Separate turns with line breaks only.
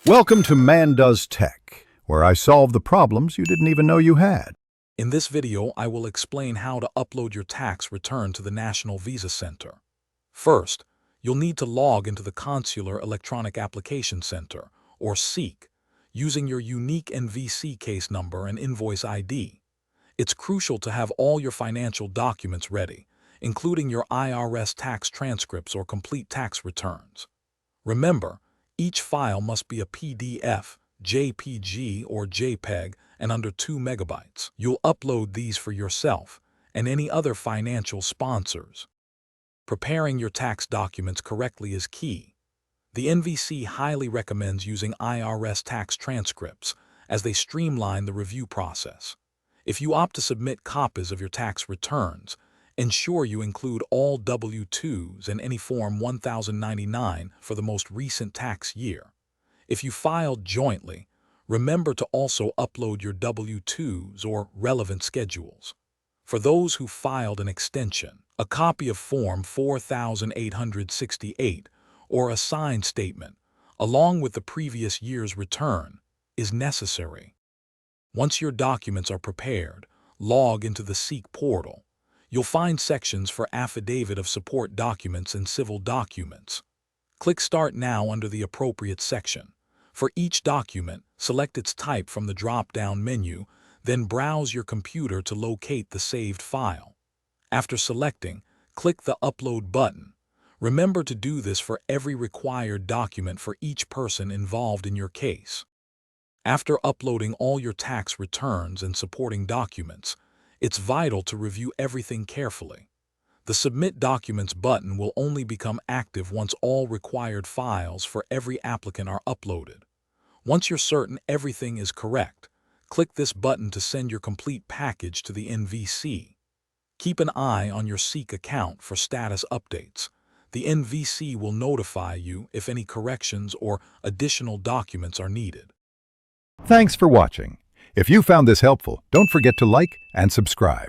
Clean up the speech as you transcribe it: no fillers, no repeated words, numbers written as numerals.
Welcome to Man Does Tech, where I solve the problems you didn't even know you had.
In this video, I will explain how to upload your tax return to the National Visa Center. First, you'll need to log into the Consular Electronic Application Center, or SEAC, using your unique NVC case number and invoice ID. It's crucial to have all your financial documents ready, including your IRS tax transcripts or complete tax returns. Remember, each file must be a PDF, JPG, or JPEG and under 2 megabytes. You'll upload these for yourself and any other financial sponsors. Preparing your tax documents correctly is key. The NVC highly recommends using IRS tax transcripts as they streamline the review process. If you opt to submit copies of your tax returns, ensure you include all W-2s and any Form 1099 for the most recent tax year. If you filed jointly, remember to also upload your W-2s or relevant schedules. For those who filed an extension, a copy of Form 4868 or a signed statement, along with the previous year's return, is necessary. Once your documents are prepared, log into the SEAC portal. You'll find sections for Affidavit of Support documents and civil documents. Click Start Now under the appropriate section. For each document, select its type from the drop-down menu, then browse your computer to locate the saved file. After selecting, click the Upload button. Remember to do this for every required document for each person involved in your case. After uploading all your tax returns and supporting documents, it's vital to review everything carefully. The Submit Documents button will only become active once all required files for every applicant are uploaded. Once you're certain everything is correct, click this button to send your complete package to the NVC. Keep an eye on your SEAC account for status updates. The NVC will notify you if any corrections or additional documents are needed.
Thanks for watching. If you found this helpful, don't forget to like and subscribe.